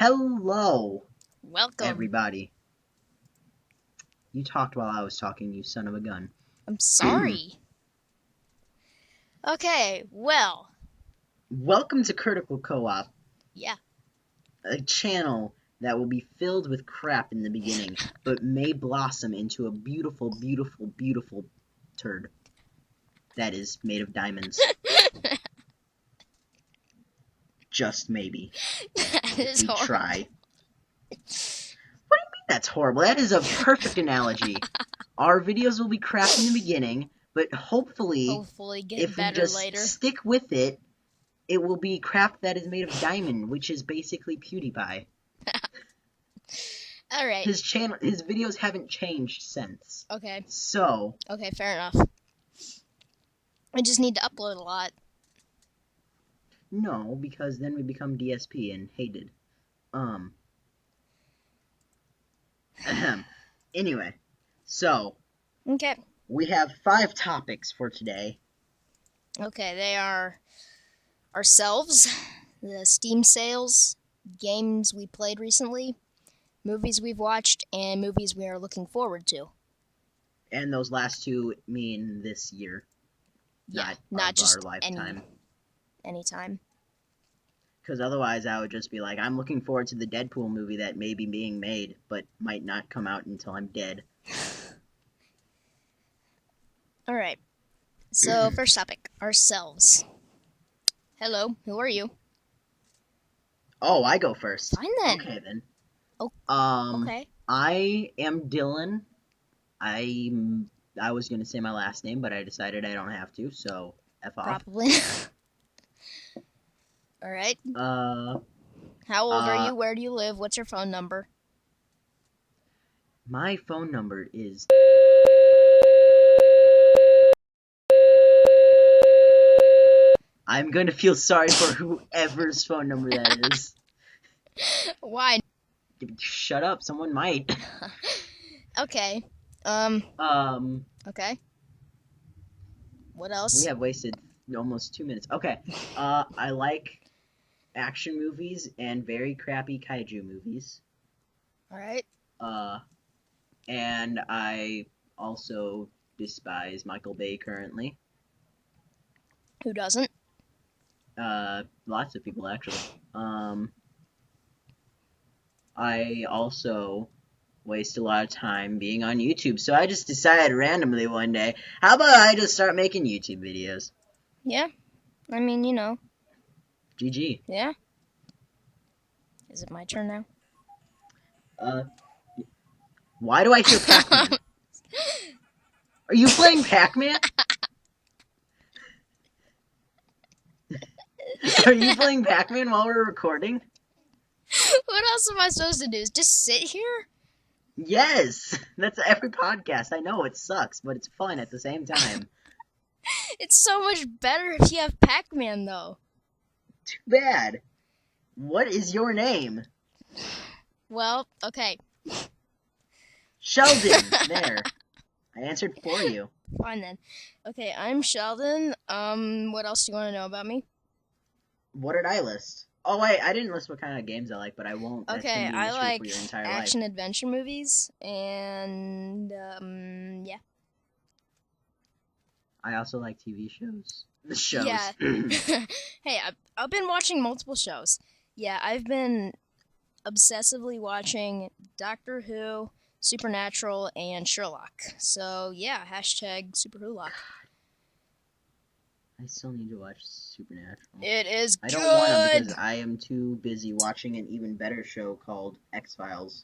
Hello, Welcome. everybody. You talked while I was talking, you son of a gun. I'm sorry. Okay, well, Welcome to Critical Co-op, yeah. a channel that will be filled with crap in the beginning, but may blossom into a beautiful, beautiful, beautiful turd that is made of diamonds. Just maybe. That is We horrible. try. What do you mean that's horrible? That is a perfect analogy. Our videos will be crap in the beginning, but hopefully Get if we better just later. stick with it, it will be crap that is made of diamond, which is basically PewDiePie. Alright. His videos haven't changed since. Okay. So, Okay, fair enough. I just need to upload a lot. no, because then we become DSP and hated. Anyway, so, Okay. we have 5 topics for today. Okay, they are ourselves, the Steam sales, games we played recently, movies we've watched, and movies we are looking forward to. And those last 2 mean this year. Yeah, not not just our lifetime. anytime. Because otherwise I would just be like, I'm looking forward to the Deadpool movie that may be being made, but might not come out until I'm dead. Alright. So, first topic, ourselves. Hello, who are you? Oh, I go first. Fine then. Okay then. Oh, okay. I am Dillon. I was gonna say my last name, but I decided I don't have to, so F off. Probably. Alright. How old are you? Where do you live? What's your phone number? My phone number is... I'm gonna feel sorry for whoever's phone number that is. Why? Shut up, someone might. Okay. Okay. What else? We have wasted almost 2 minutes. Okay. I like action movies and very crappy kaiju movies. Alright. And I also despise Michael Bay currently. Who doesn't? Lots of people actually. I also waste a lot of time being on YouTube, so I just decided randomly one day, how about I just start making YouTube videos? Yeah. I mean, you know. GG. Yeah. Is it my turn now? Why do I hear Pac-Man? Are you playing Pac-Man? Are you playing Pac-Man while we're recording? What else am I supposed to do? Just sit here? Yes! That's every podcast. I know it sucks, but it's fun at the same time. It's so much better if you have Pac-Man, though. Too bad. What is your name? Well, okay. Sheldon. There. I answered for you. Fine then. Okay, I'm Sheldon. What else do you want to know about me? What did I list? Oh wait, I didn't list what kind of games I like, but I won't. That's Okay, gonna be a I mystery like for your entire action life. adventure movies, and, yeah. I also like TV shows. The shows. Yeah. Hey, I've been watching multiple shows. Yeah, I've been obsessively watching Doctor Who, Supernatural, and Sherlock. So, yeah, hashtag SuperWhoLock. I still need to watch Supernatural. It is I good! don't want to because I am too busy watching an even better show called X-Files.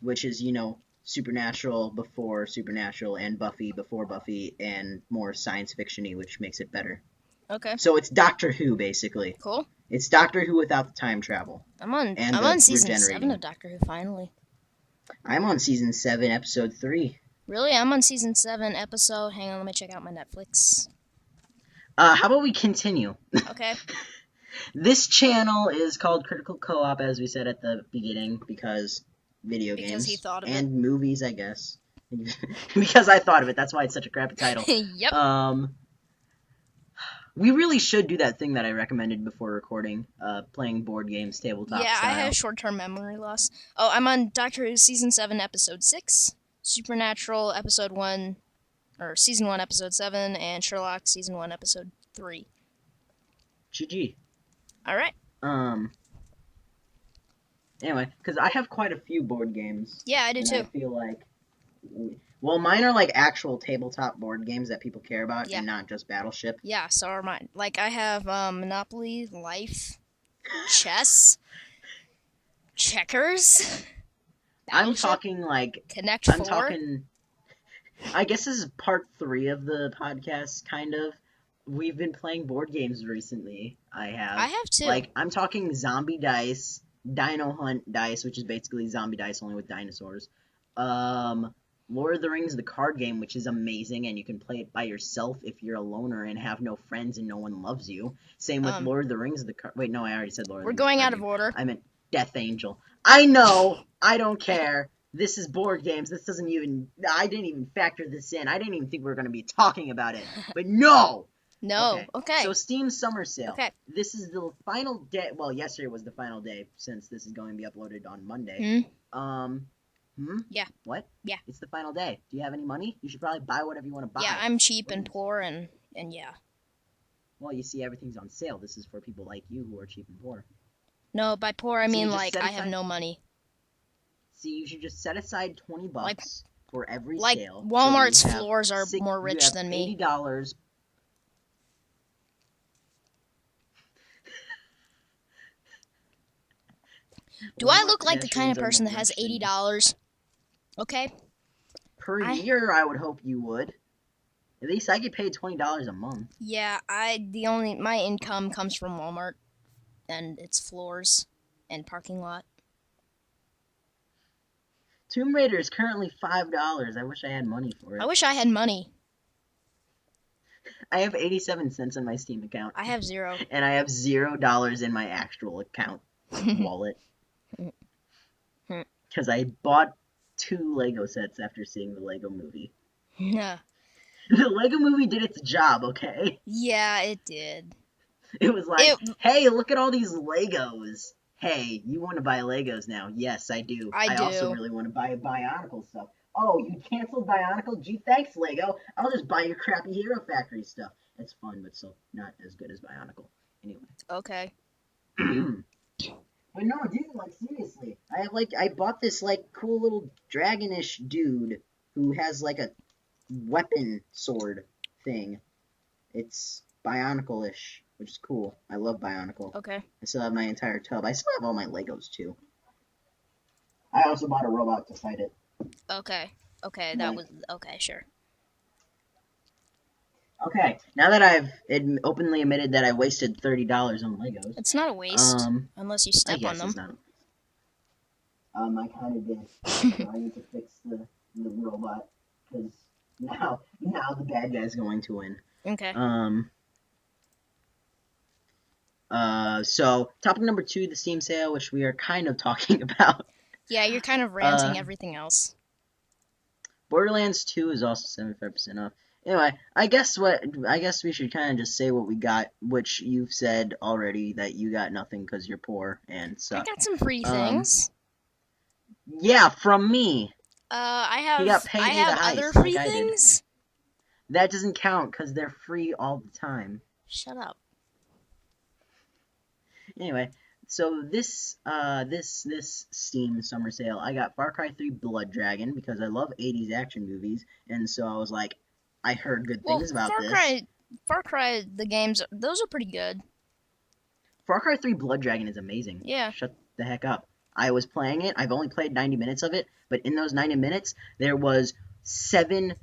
Which is, you know, Supernatural before Supernatural and Buffy before Buffy and more science fiction-y, which makes it better. Okay. So it's Doctor Who, basically. Cool. It's Doctor Who without the time travel. I'm on season 7 of Doctor Who, finally. I'm on season 7, episode 3. Really? I'm on season 7, episode... Hang on, let me check out my Netflix. How about we continue? Okay. This channel is called Critical Co-op, as we said at the beginning, because video Because games. he thought of and movies, I guess. Because I thought of it, that's why it's such a crappy title. Yep. We really should do that thing that I recommended before recording, playing board games tabletop Yeah, I style. have short-term memory loss. Oh, I'm on Doctor Who Season 7, Episode 6, Supernatural Episode 1, or Season 1, Episode 7, and Sherlock Season 1, Episode 3. GG. Alright. Anyway, because I have quite a few board games. Yeah, I do and too. I feel like, well, mine are like actual tabletop board games that people care about, Yeah. and not just Battleship. Yeah, so are mine. Like, I have Monopoly, Life, Chess, Checkers. I'm Battleship, talking like Connect I'm 4. talking. I guess this is part 3 of the podcast, kind of. We've been playing board games recently. I have too. Like, I'm talking Zombie Dice, Dino Hunt Dice, which is basically Zombie Dice only with dinosaurs. Lord of the Rings, the card game, which is amazing, and you can play it by yourself if you're a loner and have no friends and no one loves you. Same with Lord of the Rings, the card. Wait, no, I already said Lord of the Rings. We're going out of order. I meant Death Angel. I know. I don't care. This is board games. This doesn't even. I didn't even factor this in. I didn't even think we were going to be talking about it. But no. No. Okay. So Steam Summer Sale. Okay. This is the final day. Well, yesterday was the final day since this is going to be uploaded on Monday. Yeah. What? Yeah. It's the final day. Do you have any money? You should probably buy whatever you want to buy. Yeah, I'm cheap and poor and yeah. Well, you see, everything's on sale. This is for people like you who are cheap and poor. No, by poor I So you mean just like set I have aside- no money. See, you should just set aside $20 Like- for every Like sale. Walmart's So you have floors are more rich you have than me. $80. Do I look like the Walmart kind of pedestrians are person that more has rich than you. $80? Okay. Per year, I would hope you would. At least I get paid $20 a month. Yeah, my income comes from Walmart and its floors and parking lot. Tomb Raider is currently $5. I wish I had money for it. I wish I had money. I have 87 cents in my Steam account. I have 0. And I have $0 in my actual account wallet. Because I bought 2 Lego sets after seeing the Lego movie. Yeah. The Lego movie did its job, okay? Yeah, it did. It was like, hey, look at all these Legos. Hey, you want to buy Legos now? Yes, I do. I do. Also really want to buy Bionicle stuff. Oh, you canceled Bionicle? Gee, thanks, Lego. I'll just buy your crappy Hero Factory stuff. It's fun, but still not as good as Bionicle. Anyway. Okay. But no, dude, like, seriously. I bought this, like, cool little dragonish dude who has, like, a weapon sword thing. It's Bionicle-ish, which is cool. I love Bionicle. Okay. I still have my entire tub. I still have all my Legos, too. I also bought a robot to fight it. Okay. Okay, sure. Okay, now that I've openly admitted that I wasted $30 on Legos. It's not a waste, unless you I step guess on them. it's not. I kind of did. So I need to fix the robot, because now the bad guy's going to win. Okay. So topic number 2, the Steam sale, which we are kind of talking about. Yeah, you're kind of ranting everything else. Borderlands 2 is also 75% off. Anyway, I guess we should kind of just say what we got, which you've said already that you got nothing because you're poor and suck. I got some free things. Yeah, from me. I He got have Payday the Heist, other free like I did. things. That doesn't count because they're free all the time. Shut up. Anyway, so this Steam summer sale, I got Far Cry 3 Blood Dragon because I love 80s action movies, and so I was like, I heard good things about this. Far Cry, the games, those are pretty good. Far Cry 3 Blood Dragon is amazing. Yeah. Shut the heck up. I was playing it. I've only played 90 minutes of it, but in those 90 minutes, there was 7,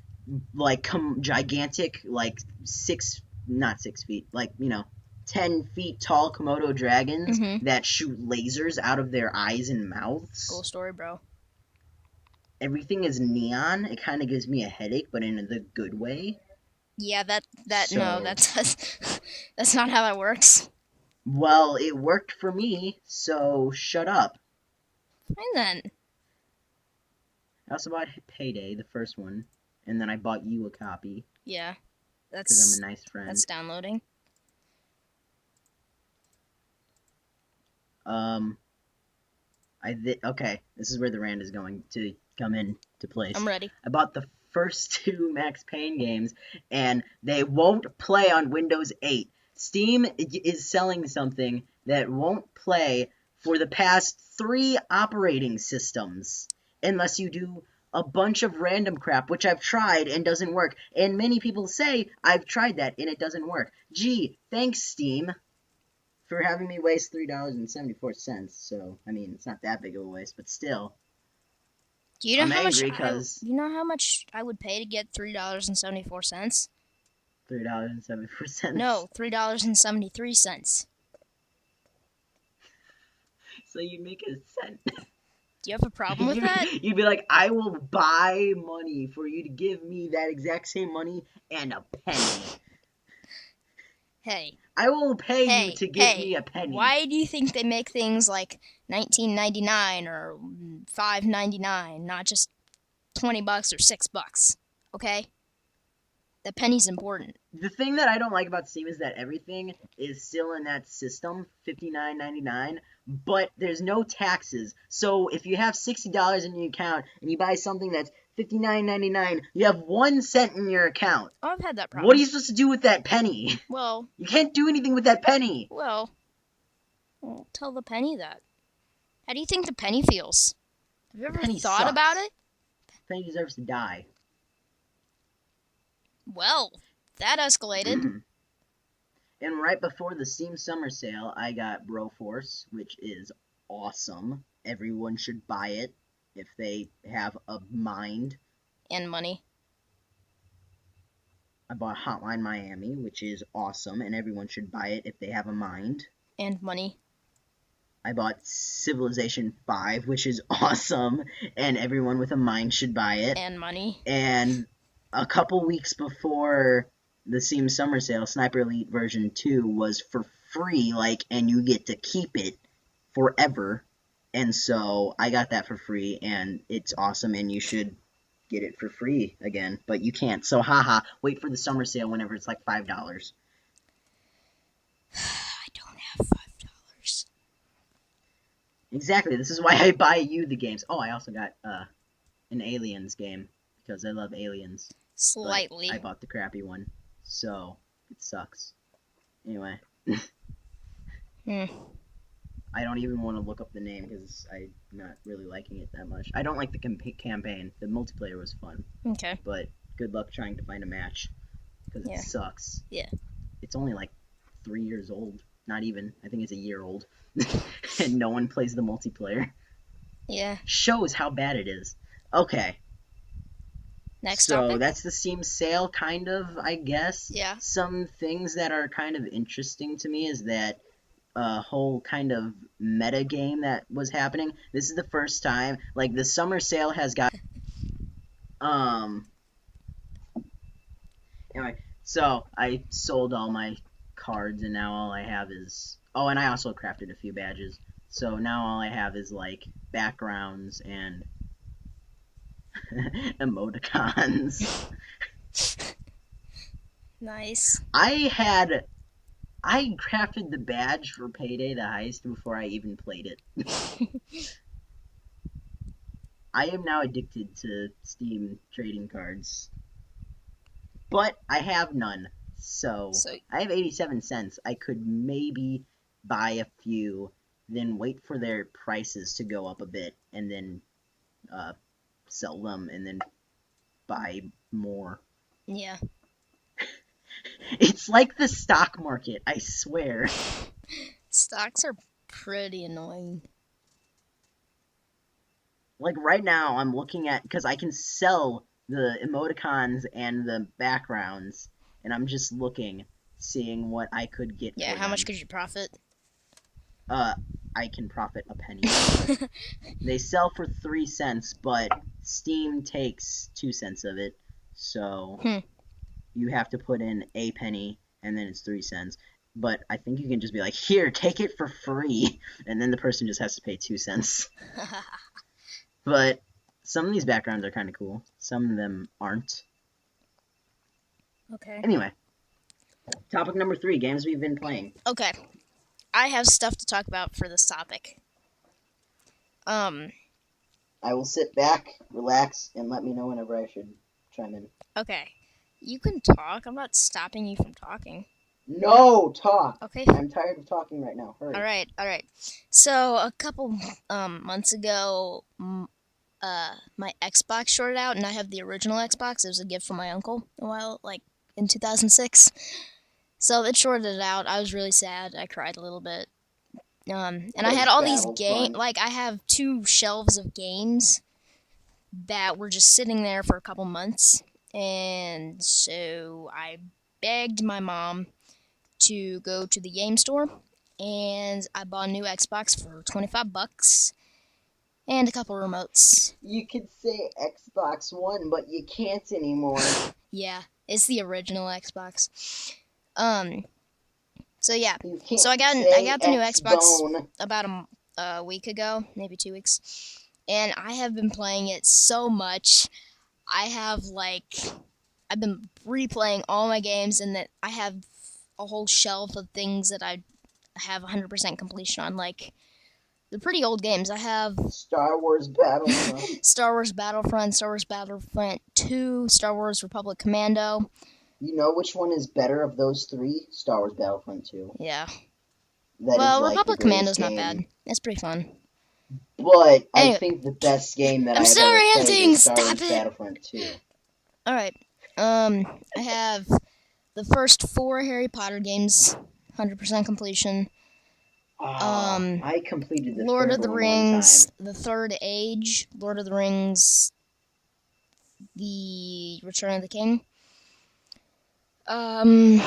like, gigantic, like, not 6 feet, like, 10 feet tall Komodo dragons that shoot lasers out of their eyes and mouths. Cool story, bro. Everything is neon. It kind of gives me a headache, but in the good way. Yeah, no, that's not how that works. Well, it worked for me, so shut up. Fine then. I also bought Payday, the first one, and then I bought you a copy. Yeah, Because I'm a nice friend. that's downloading. Um, okay, this is where the rand is going to come into place. I'm ready. I bought the first 2 Max Payne games, and they won't play on Windows 8. Steam is selling something that won't play for the past 3 operating systems, unless you do a bunch of random crap, which I've tried and doesn't work. And many people say I've tried that and it doesn't work. Gee, thanks, Steam, for having me waste $3.74. So, I mean, it's not that big of a waste, but still. Do you know I'm how angry much? because You know how much I would pay to get $3.74? $3.74. No, $3.73. So you make a cent. Do you have a problem with that? You'd be like, I will buy money for you to give me that exact same money and a penny. Hey. I will pay you to give me a penny. Why do you think they make things like $19.99 or $5.99, not just $20 or $6? Okay, the penny's important. The thing that I don't like about Steam is that everything is still in that system, $59.99, but there's no taxes. So if you have $60 in your account and you buy something that's $59.99, you have 1 cent in your account. Oh, I've had that problem. What are you supposed to do with that penny? Well, you can't do anything with that penny. Well, tell the penny that. How do you think the penny feels? Have you ever thought about it? The penny deserves to die. Well, that escalated. And right before the Steam Summer Sale, I got Broforce, which is awesome. Everyone should buy it if they have a mind. And money. I bought Hotline Miami, which is awesome, and everyone should buy it if they have a mind. And money. I bought Civilization 5, which is awesome, and everyone with a mind should buy it. And money. And a couple weeks before the Steam Summer Sale, Sniper Elite version 2 was for free, and you get to keep it forever. And so I got that for free, and it's awesome, and you should get it for free again, but you can't. So haha, wait for the summer sale whenever it's like $5. I don't have $5. Exactly, this is why I buy you the games. Oh, I also got an Aliens game, because I love Aliens. Slightly. But I bought the crappy one, so it sucks. Anyway. I don't even want to look up the name because I'm not really liking it that much. I don't like the campaign. The multiplayer was fun. Okay. But good luck trying to find a match because it sucks. Yeah. It's only like 3 years old. Not even. I think it's a year old. And no one plays the multiplayer. Yeah. Shows how bad it is. Okay. Next topic. So that's the Steam sale, kind of, I guess. Yeah. Some things that are kind of interesting to me is that whole kind of meta game that was happening. This is the first time, the summer sale has got, anyway, so I sold all my cards, and now all I have is, and I also crafted a few badges, so now all I have is, backgrounds and emoticons. Nice. I crafted the badge for Payday the Heist before I even played it. I am now addicted to Steam trading cards. But I have none. So I have 87 cents. I could maybe buy a few, then wait for their prices to go up a bit, and then sell them, and then buy more. Yeah. It's like the stock market, I swear. Stocks are pretty annoying. Right now, I'm looking at, because I can sell the emoticons and the backgrounds, and I'm just looking, seeing what I could get. Yeah, how much could you profit? I can profit a penny. They sell for 3 cents, but Steam takes 2 cents of it, so you have to put in a penny, and then it's 3 cents. But I think you can just be like, here, take it for free, and then the person just has to pay 2 cents. But some of these backgrounds are kind of cool. Some of them aren't. Okay. Anyway, topic number 3, games we've been playing. Okay. I have stuff to talk about for this topic. I will sit back, relax, and let me know whenever I should chime in. Okay. You can talk. I'm not stopping you from talking. No, talk. Okay. I'm tired of talking right now. Hurry. All right. So a couple months ago, my Xbox shorted out, and I have the original Xbox. It was a gift from my uncle in 2006. So it shorted it out. I was really sad. I cried a little bit. And I had all these games. Like, I have 2 shelves of games that were just sitting there for a couple months. And so I begged my mom to go to the game store, and I bought a new Xbox for $25 and a couple remotes. You could say Xbox One, but you can't anymore. Yeah, it's the original Xbox. So yeah, so I got the new Xbox about a week ago, maybe 2 weeks, and I have been playing it so much. I've been replaying all my games, and that I have a whole shelf of things that I have 100% completion on, like the pretty old games. I have Star Wars Battlefront, Star Wars Battlefront 2, Star Wars Republic Commando. You know which one is better of those 3? Star Wars Battlefront 2. Yeah. That is Republic Commando's not bad. It's pretty fun. But anyway, I think the best game that I've still ever ranting. played is Star Stop Wars it. Battlefront 2. Alright. I have the first 4 Harry Potter games, 100% completion. I completed the Lord third of the one Rings, one time. The Third Age, Lord of the Rings, The Return of the King. Can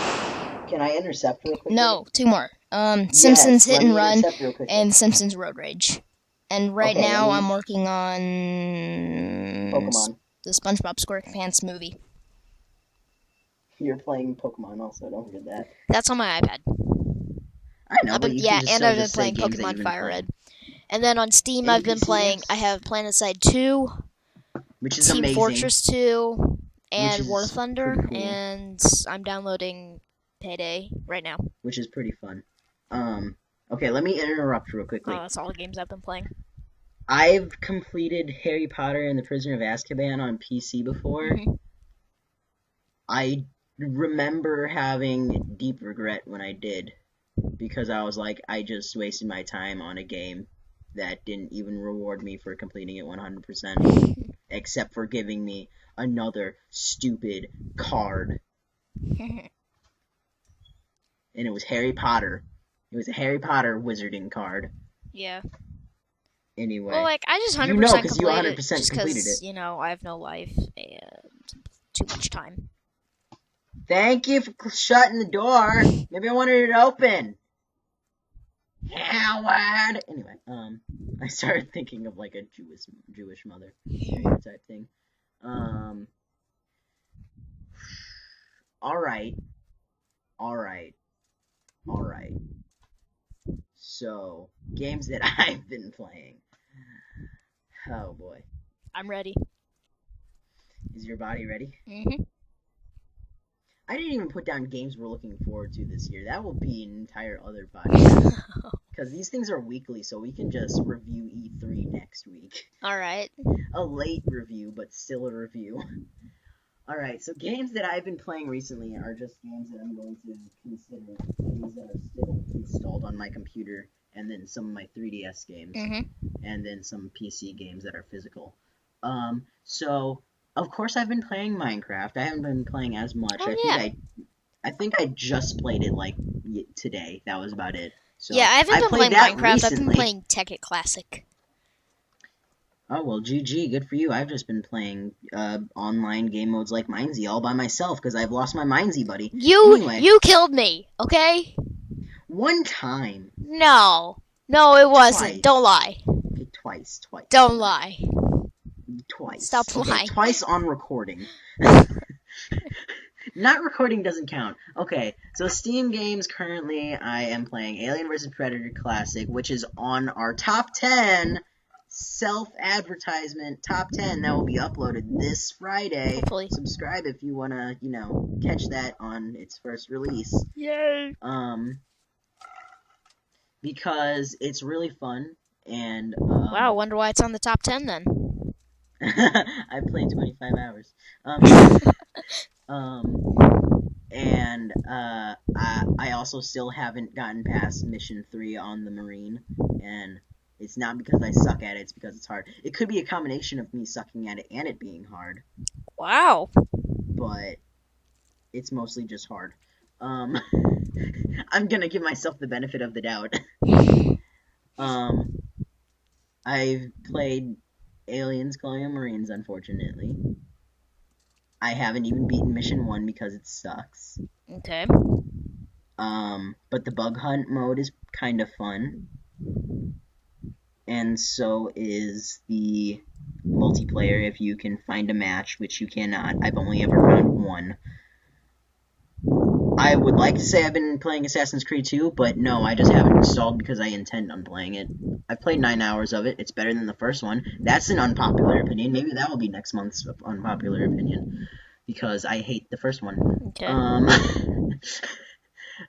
I intercept real quick? No, 2 more. Simpsons Hit and Run and Simpsons Road Rage. And now I'm working on Pokemon. The SpongeBob SquarePants movie. You're playing Pokemon also, don't forget that. That's on my iPad. I know, but I've been playing Pokemon Fire Red. And then on Steam, I've been playing. I have PlanetSide 2, which is Team amazing. Fortress 2, and War Thunder, cool. And I'm downloading Payday right now, which is pretty fun. Okay, let me interrupt real quickly. Oh, that's all the games I've been playing. I've completed Harry Potter and the Prisoner of Azkaban on PC before. Mm-hmm. I remember having deep regret when I did, because I was like, I just wasted my time on a game that didn't even reward me for completing it 100%, except for giving me another stupid card. And it was Harry Potter. It was a Harry Potter wizarding card. Yeah. Anyway. Well, like, I just 100% because you completed 100% just completed because, it. I have no life and too much time. Thank you for shutting the door. Maybe I wanted it open. Howard. Anyway, I started thinking of like a Jewish mother type thing. All right. So, games that I've been playing. Oh boy. I'm ready. Is your body ready? Mm-hmm. I didn't even put down games we're looking forward to this year. That will be an entire other podcast. Because these things are weekly, so we can just review E3 next week. Alright. A late review, but still a review. Alright, so games that I've been playing recently are just games that I'm going to consider games that are still installed on my computer, and then some of my 3DS games, and then some PC games that are physical. So, of course I've been playing Minecraft. I haven't been playing as much. I think I just played it, like, today. That was about it. So, yeah, I haven't been playing Minecraft. Recently. I've been playing Tekkit Classic. Oh, well, GG, good for you. I've just been playing online game modes like Mindsy all by myself because I've lost my Mindsy buddy. You killed me, okay? One time. No, it wasn't. Twice. Don't lie. Okay, twice. Don't lie. Twice. Stop lying. Twice on recording. Not recording doesn't count. Okay, so Steam games currently, I am playing Alien vs. Predator Classic, which is on our top 10 self-advertisement top 10 that will be uploaded this Friday. Hopefully. Subscribe if you want to, catch that on its first release. Yay! because it's really fun, and Wow, wonder why it's on the top 10 then. I played 25 hours. No. And I also still haven't gotten past mission 3 on the Marine, and it's not because I suck at it, it's because it's hard. It could be a combination of me sucking at it and it being hard, Wow. but it's mostly just hard. Um, I'm gonna give myself the benefit of the doubt. Um, I've played Aliens Colonial Marines, unfortunately. I haven't even beaten Mission 1 because it sucks. Okay. But the bug hunt mode is kind of fun. And so is the multiplayer if you can find a match, which you cannot. I've only ever found one. I would like to say I've been playing Assassin's Creed 2, but no, I just haven't installed because I intend on playing it. I've played 9 hours of it. It's better than the first one. That's an unpopular opinion. Maybe that will be next month's unpopular opinion, because I hate the first one. Okay.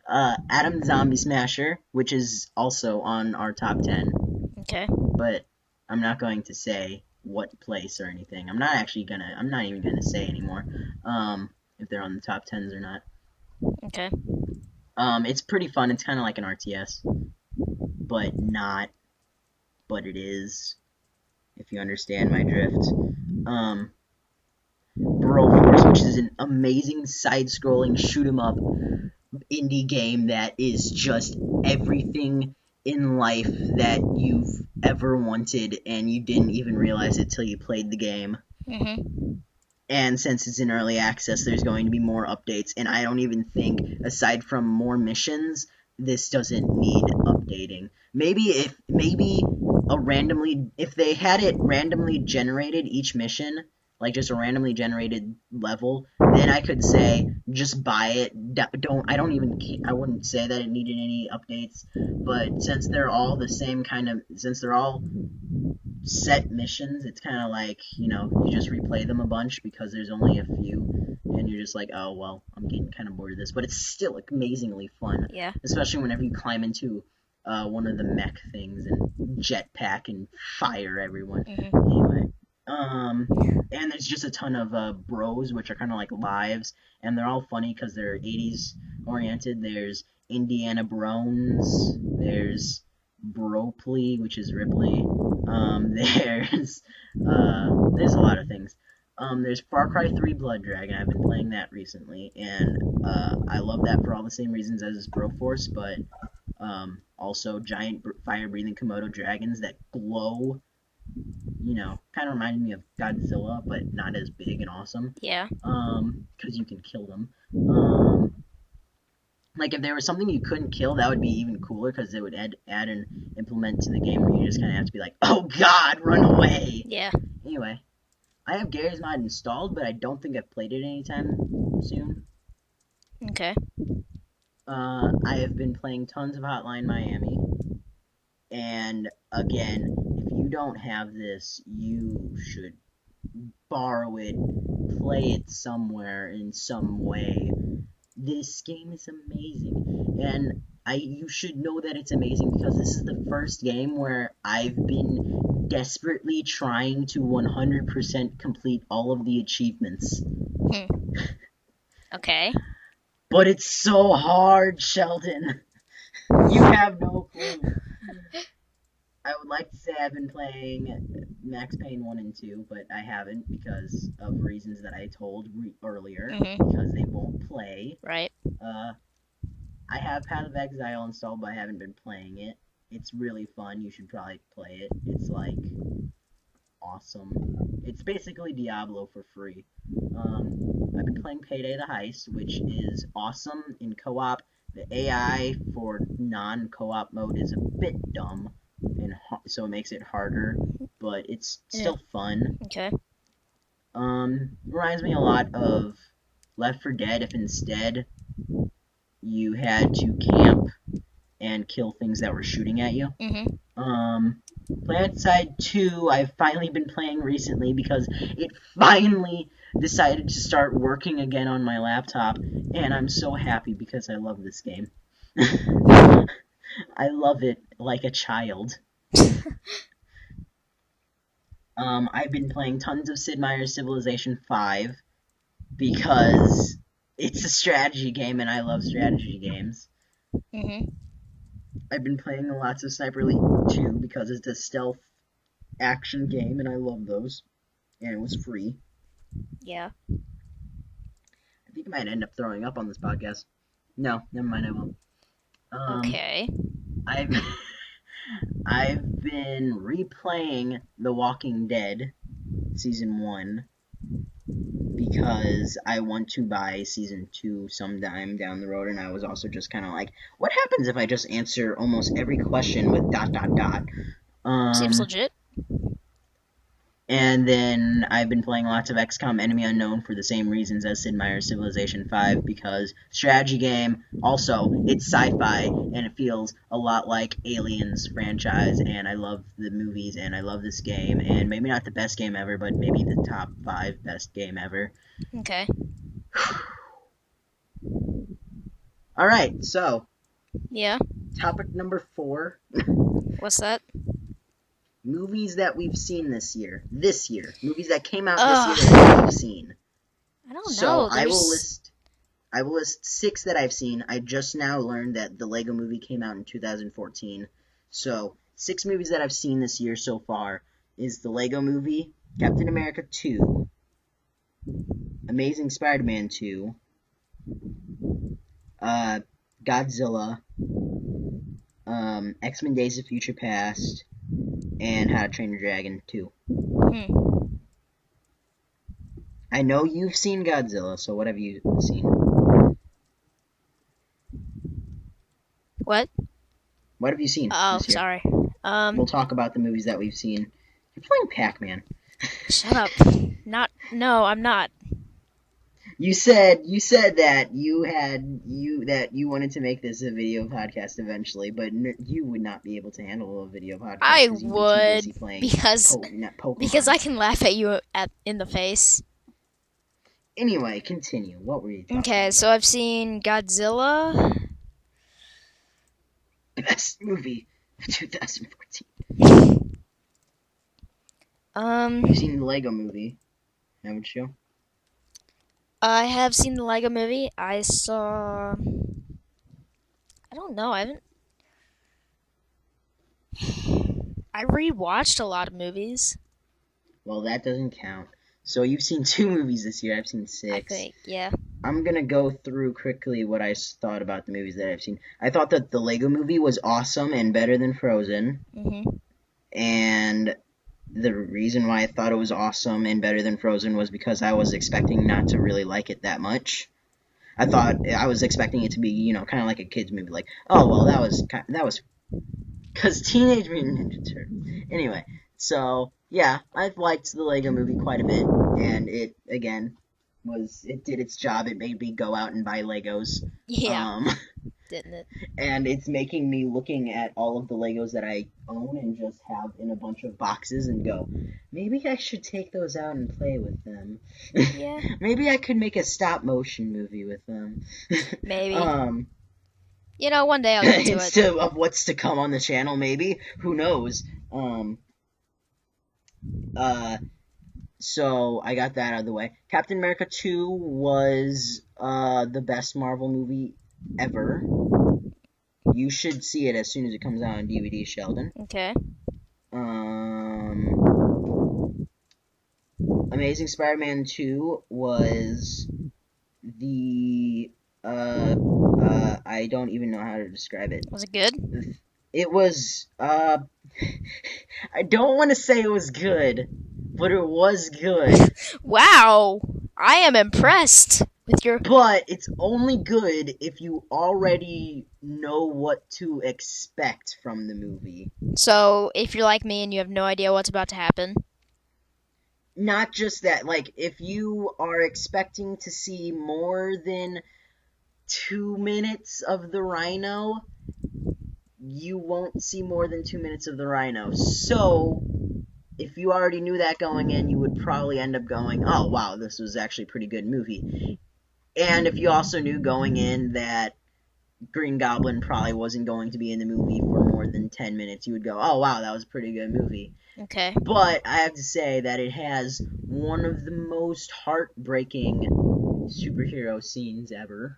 Adam Zombie Smasher, which is also on our top 10. Okay. But I'm not going to say what place or anything. I'm not even gonna say anymore, if they're on the top 10s or not. Okay. It's pretty fun. It's kind of like an RTS, but not. But it is, if you understand my drift. Broforce, which is an amazing side-scrolling shoot-'em-up indie game that is just everything in life that you've ever wanted, and you didn't even realize it till you played the game. Mm-hmm. And since it's in early access, there's going to be more updates, and I don't even think, aside from more missions, this doesn't need updating. Maybe if they had it randomly generated each mission, like just a randomly generated level, then I could say just buy it. I wouldn't say that it needed any updates, but since they're all the same since they're all set missions, it's kind of like, you just replay them a bunch because there's only a few, and you're just like, oh, well, I'm getting kind of bored of this, but it's still amazingly fun. Yeah. Especially whenever you climb into one of the mech things and jetpack and fire everyone. Mm-hmm. Anyway, and there's just a ton of bros, which are kind of like lives, and they're all funny because they're 80s oriented. There's Indiana Brones, there's Bropley, which is Ripley. There's a lot of things. There's Far Cry 3 Blood Dragon. I've been playing that recently, and I love that for all the same reasons as Broforce, but also giant fire-breathing Komodo dragons that glow. Kind of reminded me of Godzilla, but not as big and awesome. Yeah. Because you can kill them. Like, if there was something you couldn't kill, that would be even cooler, because it would add an implement to the game where you just kind of have to be like, oh god, run away! Yeah. Anyway, I have Gary's Mod installed, but I don't think I've played it anytime soon. Okay. I have been playing tons of Hotline Miami, and again, if you don't have this, you should borrow it, play it somewhere in some way. This game is amazing, and you should know that it's amazing because this is the first game where I've been desperately trying to 100% complete all of the achievements. Okay. But it's so hard, Sheldon. You have no clue. I would like to say I've been playing Max Payne 1 and 2, but I haven't because of reasons that I told earlier, because they won't play. Right. I have Path of Exile installed, but I haven't been playing it. It's really fun. You should probably play it. It's, like, awesome. It's basically Diablo for free. I've been playing Payday the Heist, which is awesome in co-op. The AI for non-co-op mode is a bit dumb, and so it makes it harder, but it's still fun. Okay. Reminds me a lot of Left 4 Dead, if instead you had to camp and kill things that were shooting at you. PlanetSide 2, I've finally been playing recently because it finally decided to start working again on my laptop, and I'm so happy because I love this game. I love it like a child. I've been playing tons of Sid Meier's Civilization 5 because it's a strategy game and I love strategy games. Mhm. I've been playing lots of Sniper Elite 2 because it's a stealth action game and I love those. And it was free. Yeah. I think I might end up throwing up on this podcast. No, never mind, I won't. Okay. I've I've been replaying The Walking Dead season 1 because I want to buy season 2 sometime down the road, and I was also just kind of like, what happens if I just answer almost every question with ... Seems legit. And then I've been playing lots of XCOM Enemy Unknown for the same reasons as Sid Meier's Civilization 5, because strategy game, also, it's sci-fi, and it feels a lot like Aliens franchise, and I love the movies, and I love this game, and maybe not the best game ever, but maybe the top 5 best game ever. Okay. Alright, so, Yeah. topic number 4. What's that? Movies that we've seen this year. Movies that came out Ugh. this year that we've seen. I don't So, know. I will list 6 that I've seen. I just now learned that the Lego Movie came out in 2014. So, 6 movies that I've seen this year so far is the Lego Movie, Captain America 2, Amazing Spider-Man 2, Godzilla, X-Men Days of Future Past, and How to Train Your Dragon 2. I know you've seen Godzilla, so what have you seen? What? What have you seen Oh, this year? sorry. We'll talk about the movies that we've seen. You're playing Pac-Man. Shut up. No, I'm not. You said that you wanted to make this a video podcast eventually, but you would not be able to handle a video podcast. I 'cause you'd be too would, busy playing because Pokemon. I can laugh at you in the face. Anyway, continue. What were you talking Okay, about? so I've seen Godzilla. Best movie of 2014. You've seen the Lego Movie, haven't you? I have seen the Lego Movie. I don't know. I haven't. I rewatched a lot of movies. Well, that doesn't count. So you've seen 2 movies this year. I've seen 6. I think, yeah. I'm gonna go through quickly what I thought about the movies that I've seen. I thought that the Lego Movie was awesome and better than Frozen. And the reason why I thought it was awesome and better than Frozen was because I was expecting not to really like it that much. I was expecting it to be, kind of like a kid's movie, like, oh well, that was because Teenage Mutant Ninja Turtles. Anyway, so yeah, I've liked the Lego Movie quite a bit, and it again it did its job. It made me go out and buy Legos. Yeah. Didn't it? And it's making me looking at all of the Legos that I own and just have in a bunch of boxes and go, maybe I should take those out and play with them. Yeah. Maybe I could make a stop motion movie with them. Maybe. One day I'll get to instead of what's to come on the channel, maybe. Who knows? So I got that out of the way. Captain America 2 was the best Marvel movie ever. You should see it as soon as it comes out on DVD, Sheldon. Okay. Amazing Spider-Man 2 was the I don't even know how to describe it. Was it good? It was I don't want to say it was good, but it was good. Wow, I am impressed with your. But it's only good if you already know what to expect from the movie. So, if you're like me and you have no idea what's about to happen. Not just that, like, if you are expecting to see more than 2 minutes of the Rhino, you won't see more than 2 minutes of the Rhino. So, if you already knew that going in, you would probably end up going, oh, wow, this was actually a pretty good movie. And if you also knew going in that Green Goblin probably wasn't going to be in the movie for more than 10 minutes. You would go, oh wow, that was a pretty good movie. Okay. But I have to say that it has one of the most heartbreaking superhero scenes ever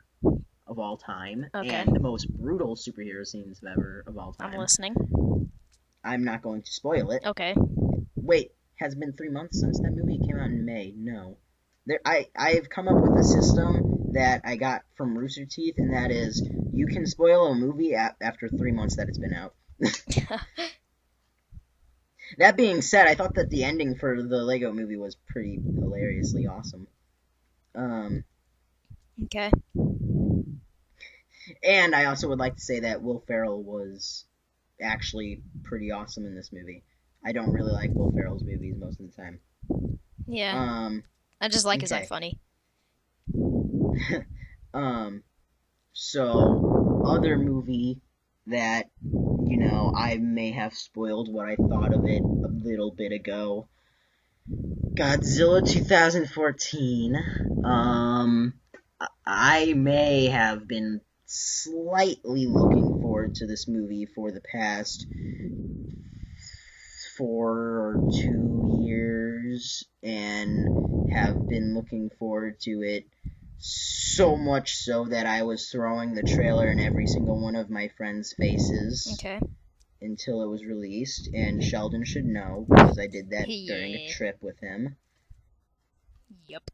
of all time, Okay. and the most brutal superhero scenes ever of all I'm time. listening. I'm not going to spoil it. Okay. Wait, has it been 3 months since that movie? It came out in May. No. I've come up with a system that I got from Rooster Teeth, and that is you can spoil a movie after 3 months that it's been out. That being said, I thought that the ending for the Lego movie was pretty hilariously awesome. Okay. And I also would like to say that Will Ferrell was actually pretty awesome in this movie. I don't really like Will Ferrell's movies most of the time. Yeah. I just like his eye Okay. funny. So other movie that I may have spoiled what I thought of it a little bit ago. Godzilla 2014. I may have been slightly looking forward to this movie for the past 4 or 2 years, and have been looking forward to it so much so that I was throwing the trailer in every single one of my friends' faces. Okay. Until it was released, and Sheldon should know because I did that during a Yeah. trip with him. Yep.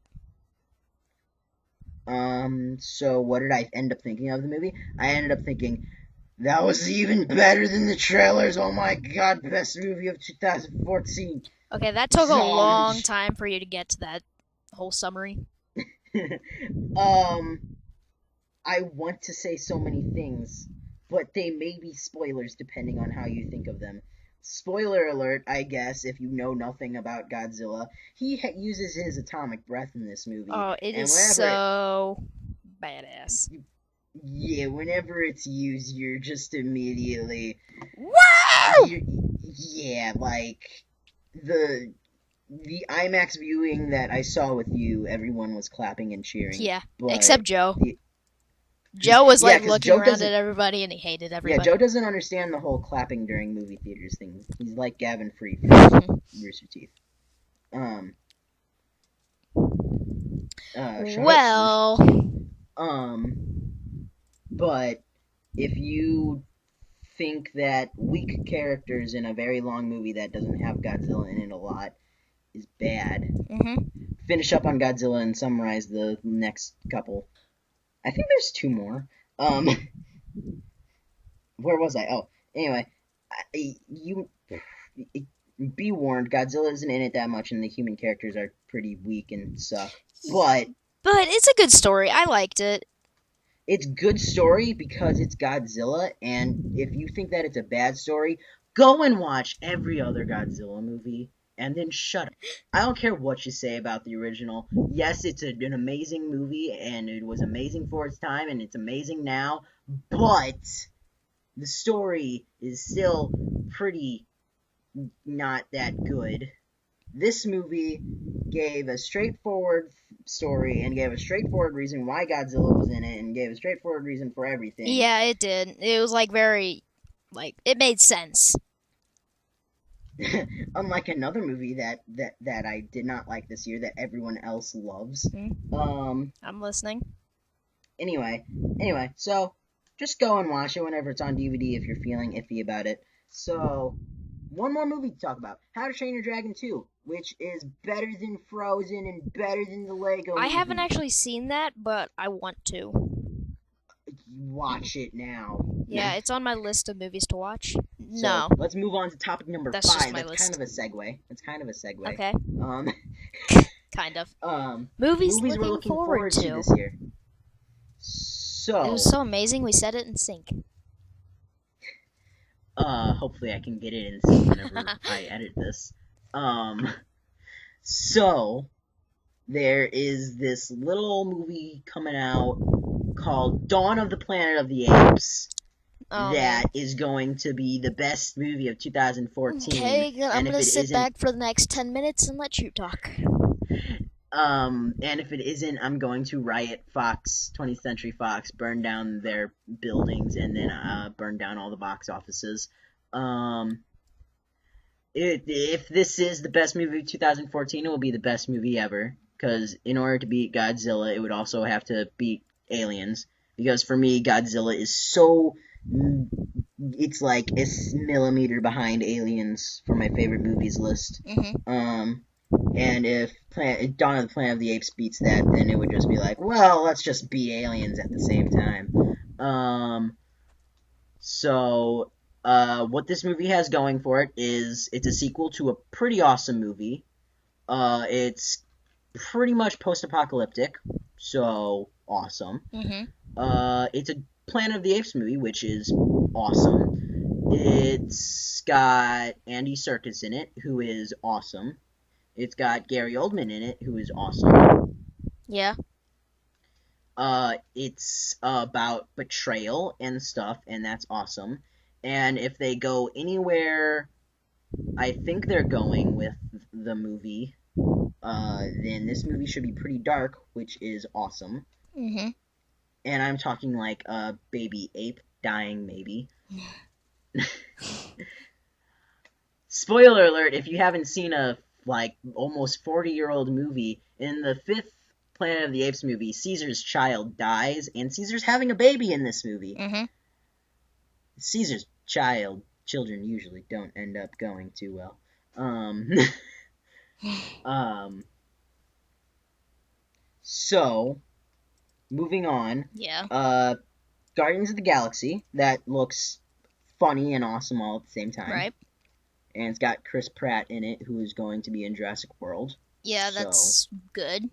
So what did I end up thinking of the movie? I ended up thinking, that was even better than the trailers, oh my god, best movie of 2014. Okay, that took a long time for you to get to that whole summary. I want to say so many things, but they may be spoilers depending on how you think of them. Spoiler alert, I guess, if you know nothing about Godzilla, he uses his atomic breath in this movie. Oh, it and is so badass. Yeah, whenever it's used, you're just immediately... Wow! Yeah, like, the IMAX viewing that I saw with you, everyone was clapping and cheering. Yeah, but except Joe. Joe was Yeah, like 'cause looking Joe around doesn't- at everybody and he hated Yeah, everybody. Joe doesn't understand the whole clapping during movie theaters thing. He's like Gavin Free from Rooster Teeth. Well, But if you think that weak characters in a very long movie that doesn't have Godzilla in it a lot is bad, finish up on Godzilla and summarize the next couple. I think there's 2 more. Where was I? Oh, anyway, you be warned. Godzilla isn't in it that much, and the human characters are pretty weak and suck. But it's a good story. I liked it. It's good story because it's Godzilla, and if you think that it's a bad story, go and watch every other Godzilla movie, and then shut up. I don't care what you say about the original. Yes, it's an amazing movie, and it was amazing for its time, and it's amazing now, but the story is still pretty not that good. This movie gave a straightforward story and gave a straightforward reason why Godzilla was in it and gave a straightforward reason for everything. Yeah, it did. It was like very, it made sense. Unlike another movie that I did not like this year that everyone else loves. I'm listening. Anyway, so just go and watch it whenever it's on DVD if you're feeling iffy about it. So, one more movie to talk about. How to Train Your Dragon 2, which is better than Frozen and better than the Lego movie. I haven't actually seen that, but I want to. Watch it now. Yeah, it's on my list of movies to watch. So, No. let's move on to topic number 5. That's just my That's list. kind of a segue. Okay. Kind of. Movies Movies we're looking forward to. this year. So, it was so amazing. We set it in sync. Hopefully I can get it in sync whenever I edit this. So, there is this little movie coming out called Dawn of the Planet of the Apes that is going to be the best movie of 2014. Okay, I'm and gonna if it sit isn't, back for the next 10 minutes and let you talk. And if it isn't, I'm going to riot Fox, 20th Century Fox, burn down their buildings, and then burn down all the box offices. Um, if this is the best movie of 2014, it will be the best movie ever. Because in order to beat Godzilla, it would also have to beat Aliens. Because for me, Godzilla is so... It's like a millimeter behind Aliens for my favorite movies list. And if Dawn of the Planet of the Apes beats that, then it would just be like, well, let's just beat Aliens at the same time. So, what this movie has going for it is it's a sequel to a pretty awesome movie. It's pretty much post-apocalyptic, so awesome. It's a Planet of the Apes movie, which is awesome. It's got Andy Serkis in it, who is awesome. It's got Gary Oldman in it, who is awesome. Yeah. It's about betrayal and stuff, and that's awesome. And if they go anywhere I think they're going with the movie, then this movie should be pretty dark, which is awesome. And I'm talking like a baby ape dying, maybe. Spoiler alert, if you haven't seen a, almost 40-year-old movie, in the 5th Planet of the Apes movie, Caesar's child dies, and Caesar's having a baby in this movie. Caesar's children usually don't end up going too well. So, moving on. Yeah. Guardians of the Galaxy, that looks funny and awesome all at the same time. Right. And it's got Chris Pratt in it, who is going to be in Jurassic World. Yeah, that's good.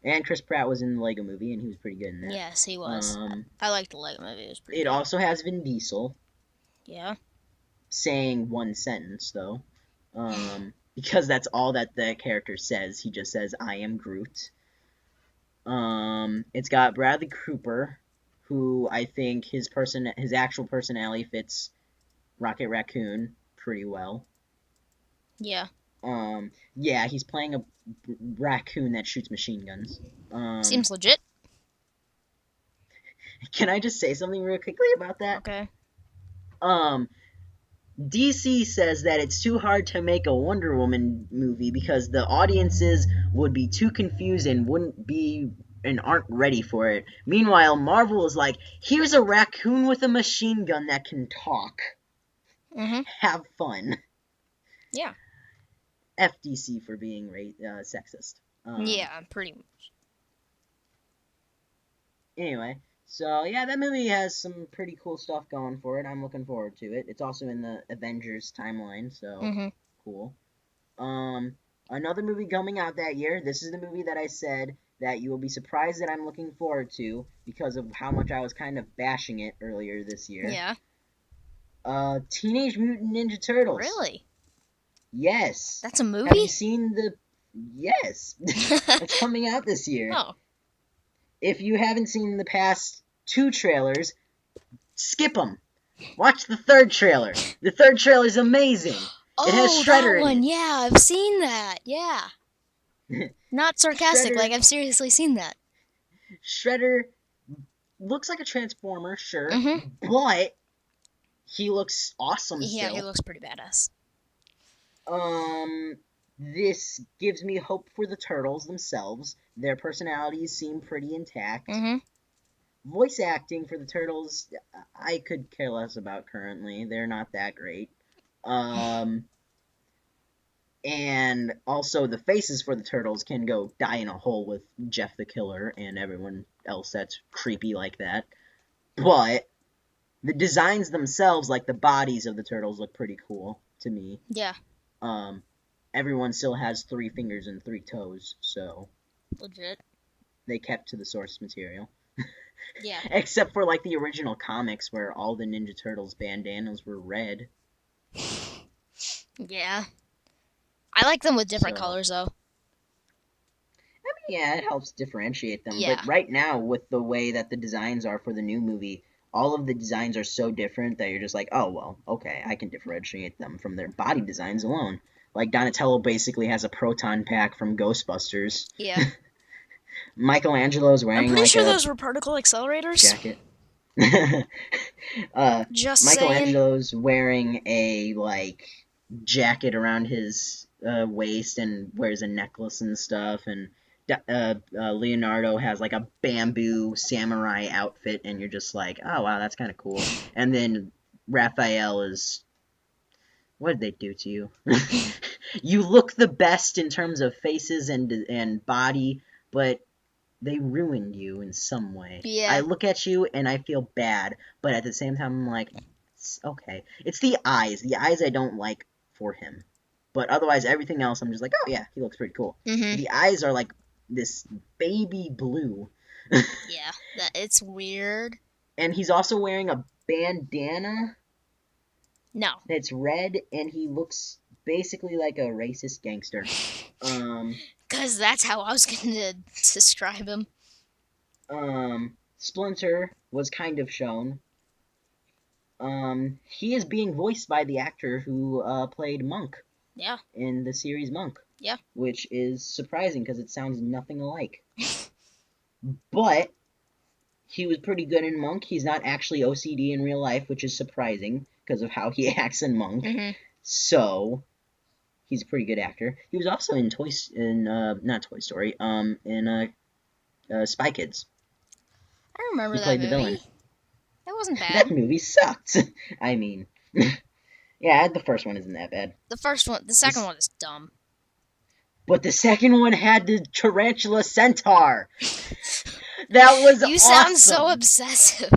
And Chris Pratt was in the Lego Movie, and he was pretty good in that. Yes, he was. I liked the Lego Movie. It was pretty good. It also has Vin Diesel. Yeah. Saying one sentence, though. Because that's all that the character says. He just says, I am Groot. It's got Bradley Cooper, who I think his actual personality fits Rocket Raccoon pretty well. Yeah. Yeah, he's playing a raccoon that shoots machine guns. Seems legit. Can I just say something real quickly about that? Okay. DC says that it's too hard to make a Wonder Woman movie because the audiences would be too confused and aren't ready for it. Meanwhile, Marvel is like, here's a raccoon with a machine gun that can talk. Have fun. Yeah. FDC for being sexist. Yeah, pretty much. Anyway, so yeah, that movie has some pretty cool stuff going for it. I'm looking forward to it. It's also in the Avengers timeline, so cool. Another movie coming out that year. This is the movie that I said that you will be surprised that I'm looking forward to because of how much I was kind of bashing it earlier this year. Yeah. Teenage Mutant Ninja Turtles. Really? Yes. That's a movie? Have you seen the... Yes. It's coming out this year. Oh. If you haven't seen the past 2 trailers, skip them. Watch the 3rd trailer. The 3rd trailer is amazing. It has Shredder that one. in it. Yeah, I've seen that. Yeah. Not sarcastic, Shredder, I've seriously seen that. Shredder looks like a Transformer, sure, but he looks awesome still. Yeah, he looks pretty badass. This gives me hope for the Turtles themselves. Their personalities seem pretty intact. Voice acting for the Turtles, I could care less about currently. They're not that great. And also the faces for the Turtles can go die in a hole with Jeff the Killer and everyone else that's creepy like that. But the designs themselves, like the bodies of the Turtles, look pretty cool to me. Yeah. Everyone still has 3 fingers and 3 toes, so... Legit. They kept to the source material. Yeah. Except for, the original comics where all the Ninja Turtles bandanas were red. Yeah. I like them with different colors, though. Yeah, it helps differentiate them. Yeah. But right now, with the way that the designs are for the new movie, all of the designs are so different that you're just like, oh, well, okay, I can differentiate them from their body designs alone. Like Donatello basically has a proton pack from Ghostbusters. Yeah. Michelangelo's I'm wearing pretty like sure a those were particle accelerators. jacket. Just saying. Michelangelo's wearing a like jacket around his waist and wears a necklace and stuff, and Leonardo has like a bamboo samurai outfit, and you're just like, oh wow, that's kind of cool. And then Raphael is, what did they do to you? You look the best in terms of faces and body, but they ruined you in some way. I Yeah. look at you and I feel bad, but at the same time I'm like, it's okay. It's the eyes. The eyes I don't like for him. But otherwise, everything else, I'm just like, oh yeah, he looks pretty cool. Mhm. The eyes are like this baby blue. Yeah. It's weird. And he's also wearing a bandana No. that's red, and he looks basically like a racist gangster. Because that's how I was going to describe him. Splinter was kind of shown. He is being voiced by the actor who played Monk Yeah. in the series Monk. Yeah. Which is surprising because it sounds nothing alike. But he was pretty good in Monk. He's not actually OCD in real life, which is surprising because of how he acts in Monk. Mm-hmm. So he's a pretty good actor. He was also in not Toy Story, in Spy Kids. I remember He that played movie. the villain. It wasn't bad. That movie sucked. I mean, yeah, the first one isn't that bad. The second one is dumb. But the second one had the tarantula centaur. That was You awesome. sound so obsessive.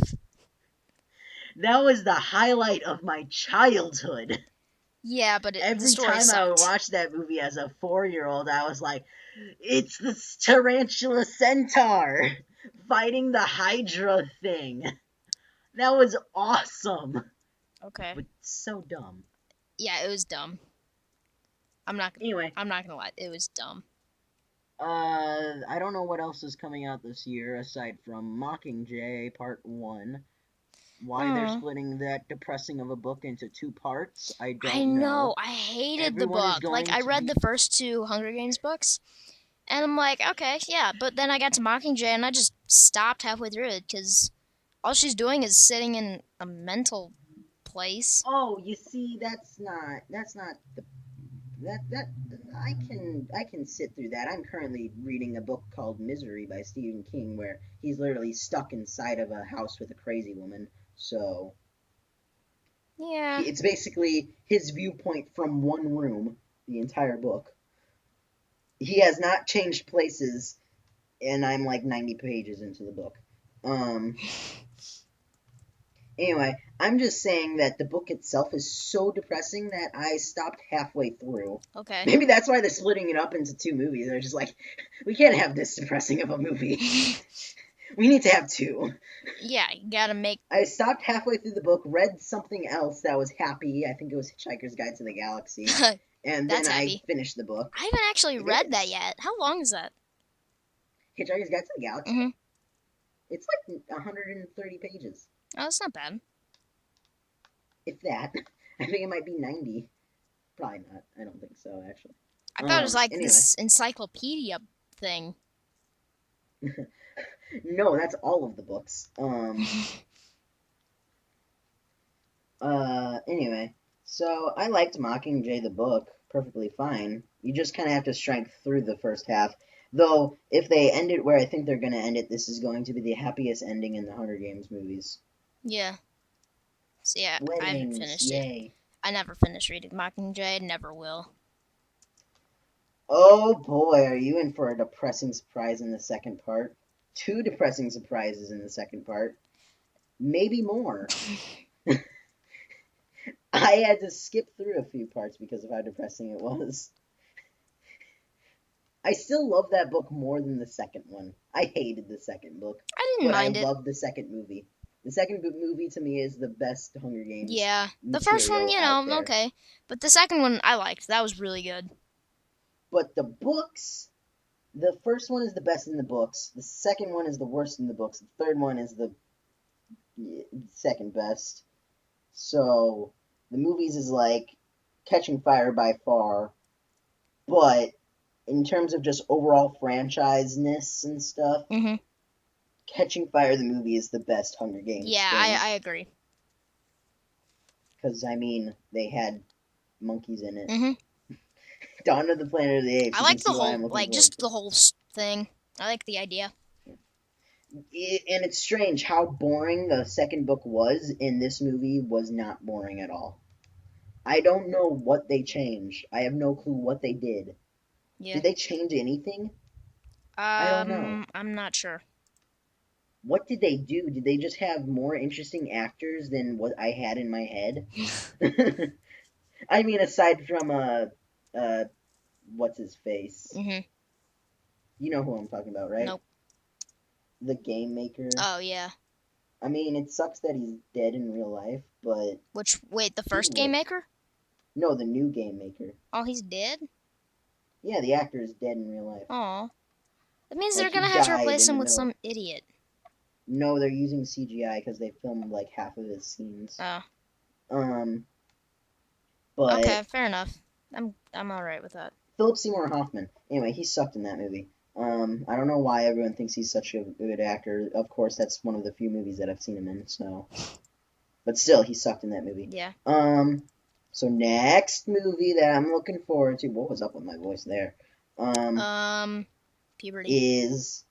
That was the highlight of my childhood. Yeah, but the Every story time sucked. I would watch that movie as a 4-year-old, I was like, it's the tarantula centaur fighting the Hydra thing. That was awesome. Okay. But so dumb. Yeah, it was dumb. Anyway. I'm not gonna lie, it was dumb. I don't know what else is coming out this year aside from Mockingjay Part 1. Why they're splitting that depressing of a book into 2 parts, I don't know. I hated Everyone the is book. going I to read be- the first 2 Hunger Games books, and I'm like, okay, yeah. But then I got to Mockingjay, and I just stopped halfway through it because all she's doing is sitting in a mental place. Oh, you see, that's not the that I can sit through that. I'm currently reading a book called Misery by Stephen King, where he's literally stuck inside of a house with a crazy woman. So Yeah. it's basically his viewpoint from one room, the entire book. He has not changed places, and I'm like 90 pages into the book. Anyway, I'm just saying that the book itself is so depressing that I stopped halfway through. Okay. Maybe that's why they're splitting it up into 2 movies. They're just like, we can't have this depressing of a movie. We need to have 2. Yeah, you gotta make. I stopped halfway through the book, read something else that was happy. I think it was Hitchhiker's Guide to the Galaxy. And That's then happy. I finished the book. I haven't actually read that yet. How long is that? Hitchhiker's Guide to the Galaxy? Mm-hmm. It's like 130 pages. Oh, that's not bad. If that. I think it might be 90. Probably not. I don't think so, actually. I thought it was like anyway. this encyclopedia thing. No, that's all of the books. Anyway, so I liked Mockingjay the book perfectly fine. You just kind of have to strike through the first half. Though, if they end it where I think they're going to end it, this is going to be the happiest ending in the Hunger Games movies. Yeah. So yeah, Weddings, I haven't finished yay. it. I never finished reading Mockingjay. Never will. Oh boy, are you in for a depressing surprise in the second part? 2 depressing surprises in the second part. Maybe more. I had to skip through a few parts because of how depressing it was. I still love that book more than the second one. I hated the second book. I didn't mind it. I loved the second movie. The second movie to me is the best Hunger Games. Yeah. The first one, okay. But the second one I liked. That was really good. But the books, the first one is the best in the books. The second one is the worst in the books. The third one is the second best. So the movies is like Catching Fire by far. But in terms of just overall franchise-ness and stuff, Mhm. Catching Fire the movie is the best Hunger Yeah, Games thing. I agree. Because, I mean, they had monkeys in it. Mhm. Dawn of the Planet of the Apes, I you can like the see why whole, I'm looking like, forward just to the whole thing. I like the idea. it. And it's strange how boring the second book was in this movie was not boring at all. I don't know what they changed. I have no clue what they did. Yeah. Did they change anything? I don't know. I'm not sure. What did they do? Did they just have more interesting actors than what I had in my head? I mean, aside from uh, what's his face? Mhm. You know who I'm talking about, right? Nope. The game maker. Oh yeah. I mean, it sucks that he's dead in real life, but Which wait, the he first game lived. maker? No, the new game maker. Oh, he's dead. Yeah, the actor is dead in real life. Oh, that means Like they're he gonna have to died replace in the him with middle. some idiot. No, they're using CGI because they filmed like half of his scenes. Oh. Um, but Okay, fair enough. I'm all right with that. Philip Seymour Hoffman. Anyway, he sucked in that movie. I don't know why everyone thinks he's such a good actor. Of course, that's one of the few movies that I've seen him in. So, but still, he sucked in that movie. Yeah. So next movie that I'm looking forward to. What was up with my voice there? Puberty. Is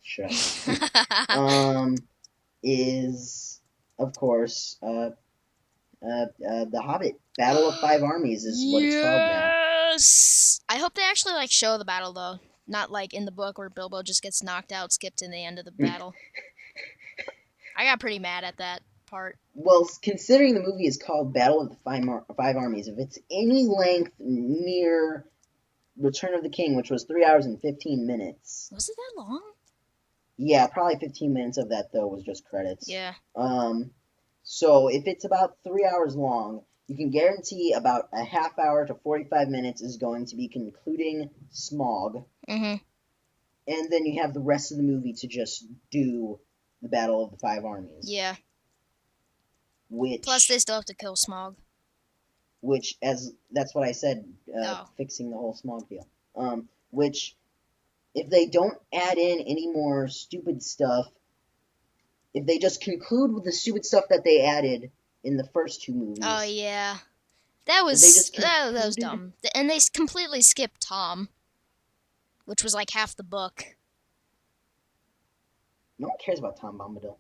shut up. Is of course The Hobbit. Battle of Five Armies is what it's called now. Yes. I hope they actually like show the battle though, not like in the book where Bilbo just gets knocked out, skipped in the end of the battle. I got pretty mad at that part. Well, considering the movie is called Battle of the Five Armies, if it's any length near Return of the King, which was 3 hours and 15 minutes. Was it that long? Yeah, probably 15 minutes of that, though, was just credits. Yeah. So if it's about 3 hours long, you can guarantee about a half hour to 45 minutes is going to be concluding Smaug. Mhm. And then you have the rest of the movie to just do the Battle of the Five Armies. Yeah. Which, Plus, they still have to kill Smaug. which as that's what I said, Oh. fixing the whole Smaug deal. Which, if they don't add in any more stupid stuff, if they just conclude with the stupid stuff that they added in the first two movies. Oh yeah, that was that was dumb. And they completely skipped Tom, which was like half the book. No one cares about Tom Bombadil.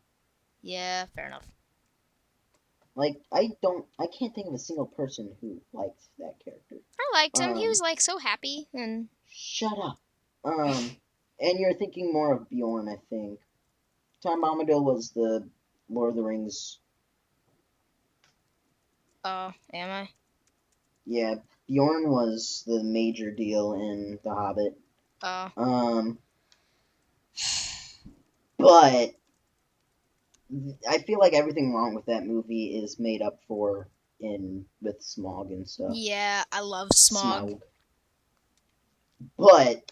Yeah, fair enough. Like, I can't think of a single person who liked that character. I liked him. He was like so happy and. Shut up. And you're thinking more of Bjorn, I think. Tom Bombadil was the Lord of the Rings. Oh, am I? Yeah, Bjorn was the major deal in The Hobbit. Oh. But I feel like everything wrong with that movie is made up for with Smaug and stuff. Yeah, I love Smaug. But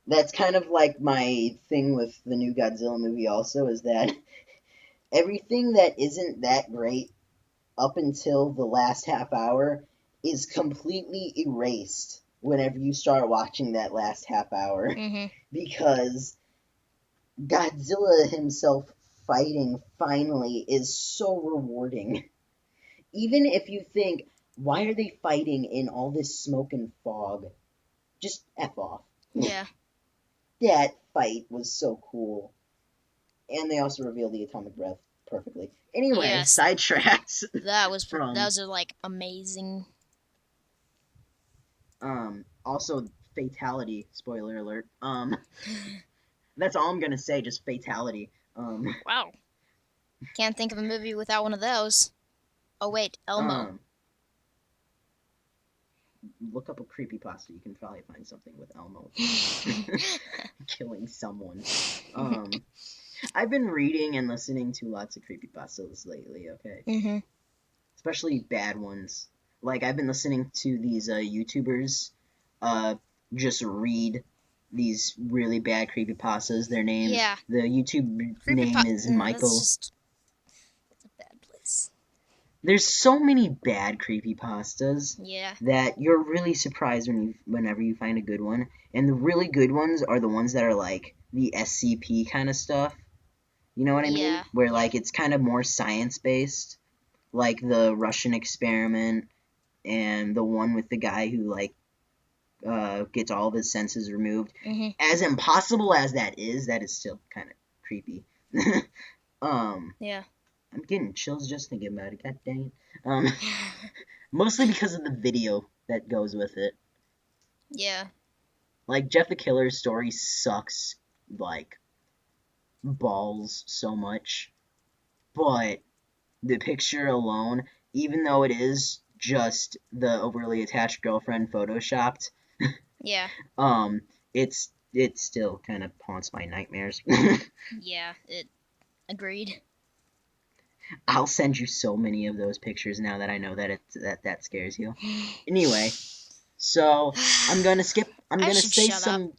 that's kind of like my thing with the new Godzilla movie also, is that everything that isn't that great up until the last half hour is completely erased whenever you start watching that last half hour. Mm-hmm. Because Godzilla himself fighting finally is so rewarding. Even if you think, why are they fighting in all this smoke and fog? Just F off. Yeah. That fight was so cool. And they also revealed the atomic breath perfectly. Anyway, yes. Sidetracks. That was like amazing. Also fatality, spoiler alert. That's all I'm gonna say, just fatality. Wow. Can't think of a movie without one of those. Oh wait, Elmo. Look up a creepypasta. You can probably find something with Elmo killing someone. I've been reading and listening to lots of creepypastas lately, okay? Mm-hmm. Especially bad ones. Like, I've been listening to these YouTubers just read these really bad creepypastas. Their name, the YouTube name is Michael. That's a bad place. There's so many bad creepypastas Yeah. that you're really surprised whenever you find a good one. And the really good ones are the ones that are like the SCP kind of stuff. You know what I mean? Yeah. Where Yeah. like it's kind of more science based, like the Russian experiment and the one with the guy who like gets all of his senses removed. Mhm. As impossible as that is still kind of creepy. um, Yeah. I'm getting chills just thinking about it. God dang it. Mostly because of the video that goes with it. Yeah. Like Jeff the Killer's story sucks like balls so much, but the picture alone, even though it is just the overly attached girlfriend photoshopped, Yeah. um, it still kind of haunts my nightmares. Yeah. It agreed. I'll send you so many of those pictures now that I know that that scares you. Anyway, so I'm gonna skip. I'm I gonna should say shut up. some.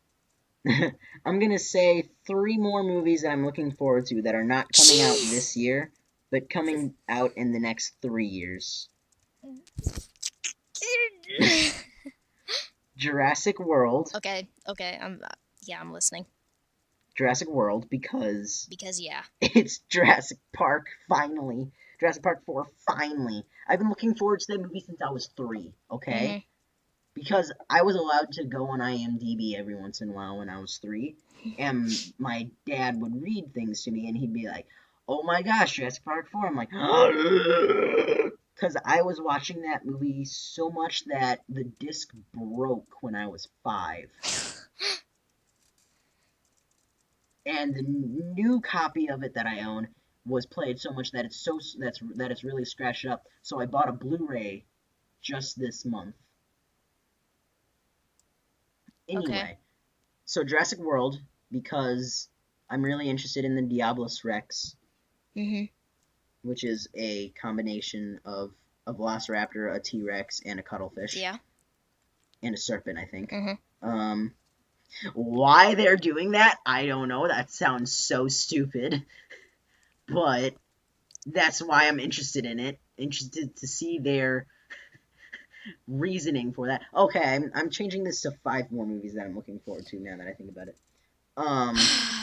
I'm gonna say 3 more movies that I'm looking forward to that are not coming out Jeez. this year, but coming out in the next 3 years. Jurassic World. Okay. Okay. I'm listening. Jurassic World because Because yeah. it's Jurassic Park finally. Jurassic Park 4 finally. I've been looking forward to that movie since I was 3. Okay. Mhm. Because I was allowed to go on IMDb every once in a while when I was 3, and my dad would read things to me, and he'd be like, "Oh my gosh, Jurassic Park 4." I'm like, because I was watching that movie so much that the disc broke when I was 5, and the new copy of it that I own was played so much that it's really scratched up. So I bought a Blu-ray just this month. Okay. Anyway, so Jurassic World, because I'm really interested in the Diabolus Rex, Mhm. which is a combination of a Velociraptor, a T-Rex, and a cuttlefish, Yeah. and a serpent, I think. Mhm. Um, why they're doing that, I don't know. That sounds so stupid, but that's why I'm interested in it. Interested to see their reasoning for that. Okay, I'm changing this to 5 more movies that I'm looking forward to now that I think about it.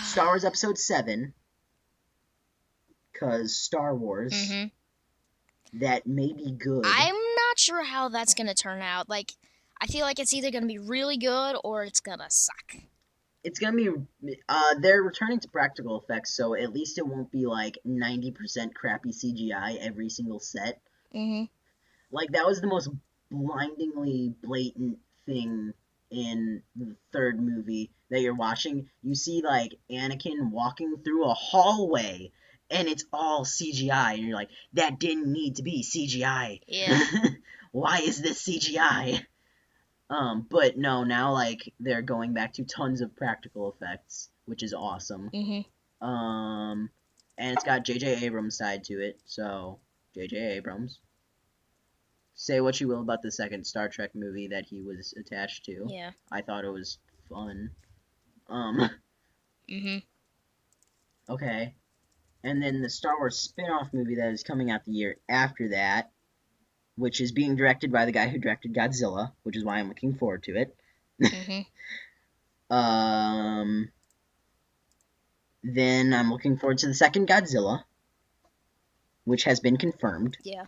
Star Wars Episode 7, because Star Wars, Mhm. that may be good. I'm not sure how that's gonna turn out. Like, I feel like it's either gonna be really good or it's gonna suck. It's gonna be, they're returning to practical effects, so at least it won't be like 90% crappy CGI every single set. Mhm. Like, that was the most blindingly blatant thing in the third movie that you're watching. You see, like, Anakin walking through a hallway, and it's all CGI, and you're like, that didn't need to be CGI. Yeah. Why is this CGI? But no, now, like, they're going back to tons of practical effects, which is awesome. Mhm. Um, and it's got J.J. Abrams side to it, so J.J. Abrams. Say what you will about the second Star Trek movie that he was attached to. Yeah. I thought it was fun. Um, Mhm. okay. And then the Star Wars spin-off movie that is coming out the year after that, which is being directed by the guy who directed Godzilla, which is why I'm looking forward to it. Mhm. um, then I'm looking forward to the second Godzilla, which has been confirmed, Yeah.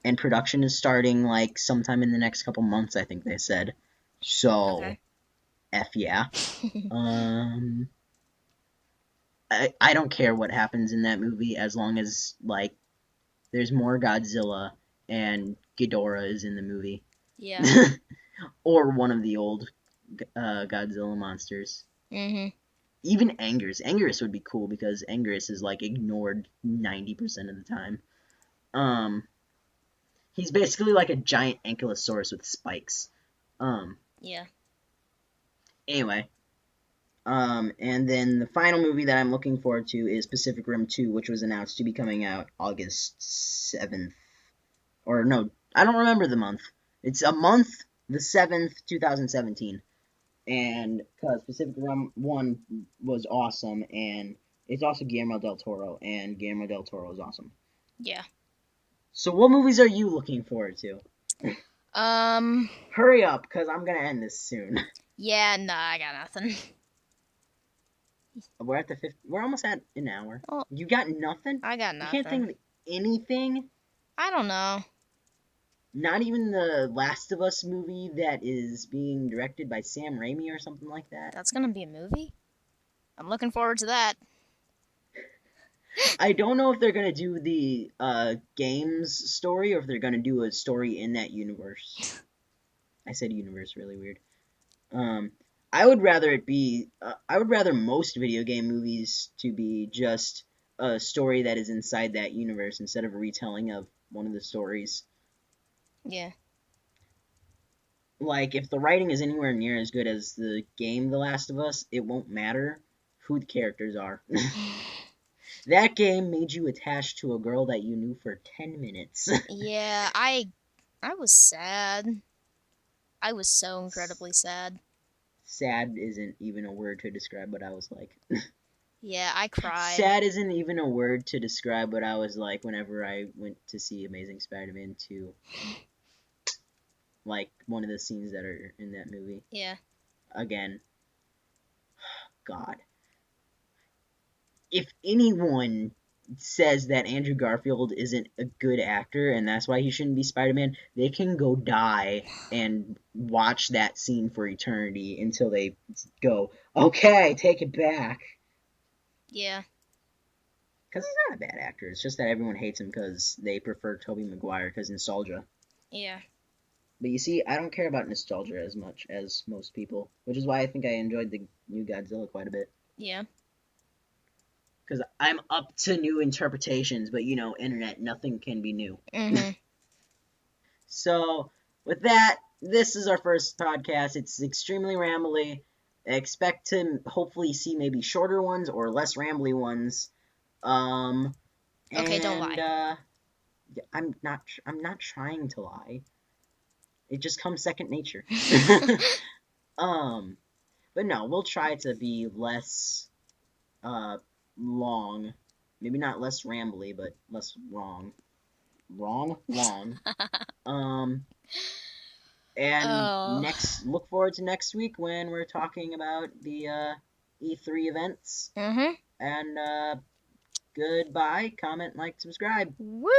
and production is starting like sometime in the next couple months, I think they said. So, Okay. F yeah. Um, I don't care what happens in that movie as long as like there's more Godzilla and Ghidorah is in the movie, Yeah. or one of the old Godzilla monsters. Mhm. Even Anguirus. Anguirus would be cool because Anguirus is like ignored 90% of the time. Um, he's basically like a giant ankylosaurus with spikes. Um, Yeah. anyway, and then the final movie that I'm looking forward to is Pacific Rim 2, which was announced to be coming out August 7th. Or no, I don't remember the month. It's a month, the 7th, 2017. And because Pacific Rim 1 was awesome, and it's also Guillermo del Toro, and Guillermo del Toro is awesome. Yeah. So what movies are you looking forward to? Um, Hurry up, because I'm going to end this soon. yeah, nah, I got nothing. We're at the we're almost at an hour. Oh, You got nothing? I got You can't think nothing. of anything? I don't know. Not even the Last of Us movie that is being directed by Sam Raimi or something like that? That's gonna be a movie? I'm looking forward to that. I don't know if they're going to do the games story or if they're going to do a story in that universe. I said universe really weird. Um, I would rather it be. I would rather most video game movies to be just a story that is inside that universe instead of a retelling of one of the stories. Yeah. Like, if the writing is anywhere near as good as the game The Last of Us, it won't matter who the characters are. That game made you attached to a girl that you knew for 10 minutes. Yeah, I was sad. I was so incredibly sad. Sad isn't even a word to describe what I was like. Yeah, I cried. Sad isn't even a word to describe what I was like whenever I went to see Amazing Spider-Man 2. Like, one of the scenes that are in that movie. Yeah. Again, God. If anyone says that Andrew Garfield isn't a good actor and that's why he shouldn't be Spider-Man, they can go die and watch that scene for eternity until they go, okay, take it back. Yeah. Because he's not a bad actor. It's just that everyone hates him because they prefer Tobey Maguire because nostalgia. Yeah. But you see, I don't care about nostalgia as much as most people, which is why I think I enjoyed the new Godzilla quite a bit. Yeah. Because I'm up to new interpretations, but internet, nothing can be new. Mhm. So, with that, this is our first podcast. It's extremely rambly. Expect to hopefully see maybe shorter ones or less rambly ones. Okay, don't And lie. I'm not trying to lie. It just comes second nature. But no, we'll try to be less long. Maybe not less rambly, but less wrong. Long. Um, and Oh. look forward to next week when we're talking about the E3 events. Mhm. And goodbye. Comment, like, subscribe. Woo!